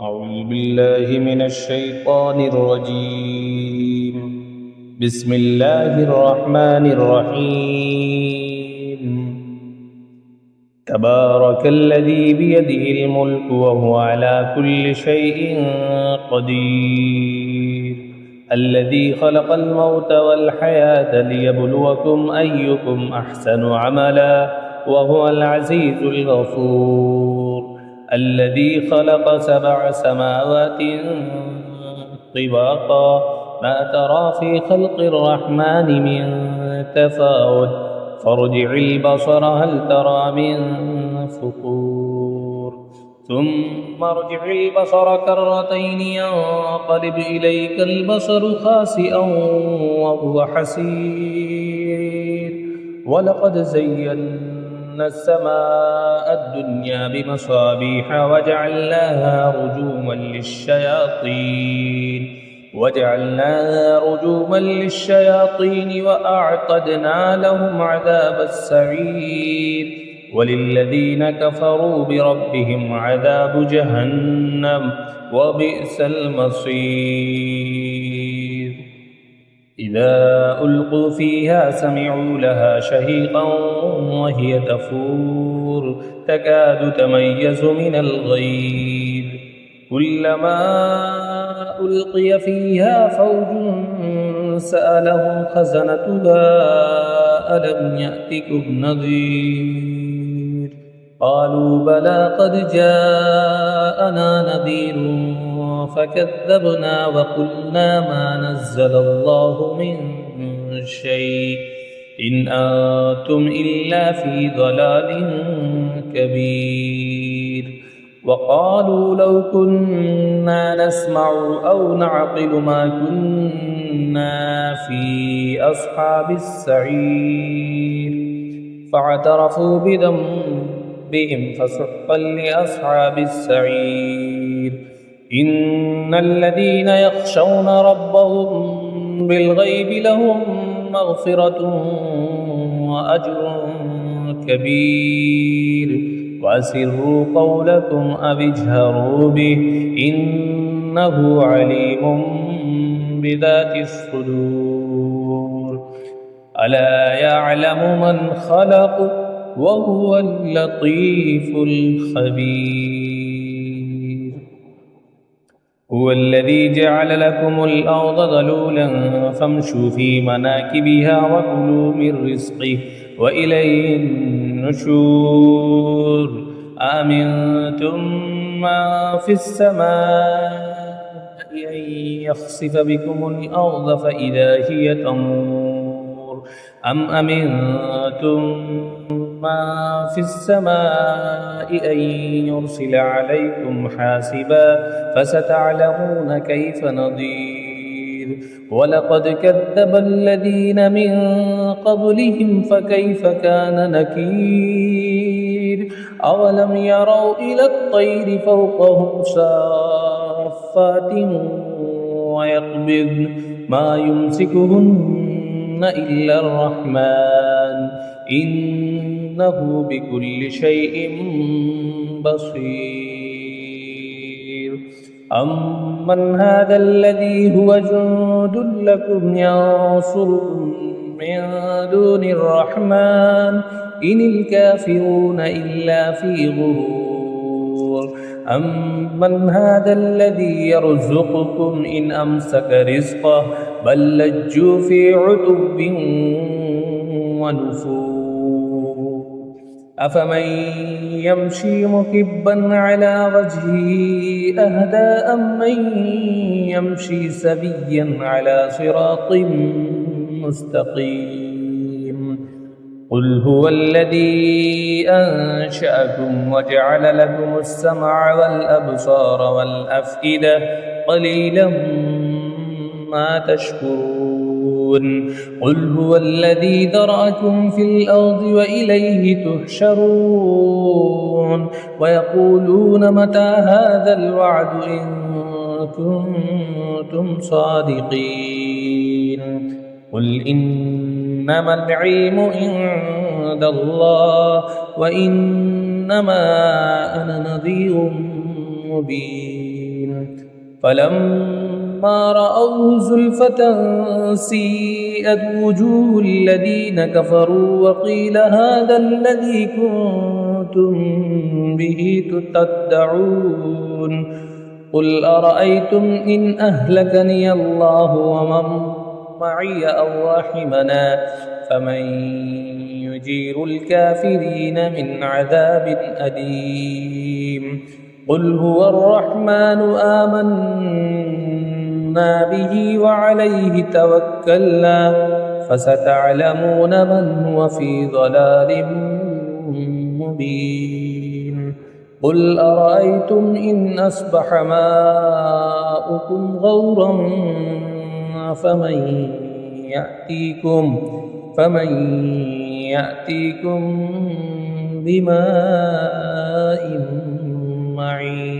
أعوذ بالله من الشيطان الرجيم. بسم الله الرحمن الرحيم. تبارك الذي بيده الملك وهو على كل شيء قدير، الذي خلق الموت والحياة ليبلوكم أيكم أحسن عملا وهو العزيز الغفور، الذي خلق 7 سماوات طباقا ما ترى في خلق الرحمن من تفاوت فارجع البصر هل ترى من فطور ثم ارجع البصر كرتين ينقلب إليك البصر خاسئا وهو حسير، ولقد زينا السماء الدنيا بمصابيح وجعلناها رجوما للشياطين وأعتدنا لهم عذاب السعير، وللذين كفروا بربهم عذاب جهنم وبئس المصير. إذا ألقوا فيها سمعوا لها شهيقا وهي تفور تكاد تميز من الغيظ، كلما ألقي فيها فوج سألهم خزنتها ألم يأتكم نذير، قالوا بلى قد جاءنا نذير فكذبنا وقلنا ما نزل الله من شيء إن أنتم إلا في ضلال كبير. وقالوا لو كنا نسمع أو نعقل ما كنا في أصحاب السعير، فاعترفوا بذنبهم فسحقا لأصحاب السعير. إن الذين يخشون ربهم بالغيب لهم مغفرة وأجر كبير، وأسروا قولكم أو اجهروا به إنه عليم بذات الصدور. ألا يعلم من خلق وهو اللطيف الخبير. هو الذي جعل لكم الأرض ذلولا فامشوا في مناكبها وكلوا من رزقه وإليه النشور. أأمنتم من في السماء أن يخسف بكم الأرض فإذا هي تمور، أم أمنتم ما في السماء أن يرسل عليكم حاسبا فستعلمون كيف نذير. ولقد كذب الذين من قبلهم فكيف كان نكير. أولم يروا إلى الطير فوقهم صافات ويقبضن ما يمسكهن إلا الرحمن إنه بكل شيء بصير. أمن هذا الذي هو جند لكم ينصركم من دون الرحمن إن الكافرون إلا في غرور. أمن هذا الذي يرزقكم إن أمسك رزقه بل لجوا في عتب ونفور. أفمن يمشي مكبا على وجهه أهدى أم من يمشي سبيا على صراط مستقيم. قل هو الذي أنشأكم وجعل لكم السمع والأبصار والأفئدة قليلا ما تشكرون. قل هو الذي ذرأكم في الأرض وإليه تحشرون. ويقولون متى هذا الوعد إن كنتم صادقين. قل إنما العلم عند الله وإنما أنا نذير مبين. فلما رأوه زلفة سيئت وجوه الذين كفروا وقيل هذا الذي كنتم به تدعون قل أرأيتم إن أهلكني الله ومن معي أو رحمنا فمن يجير الكافرين من عذاب أليم قل هو الرحمن آمنا به وعليه توكلنا فستعلمون من هو في ضلال مبين قل أرأيتم إن أصبح ماؤكم غورا فمن يأتيكم بماء معين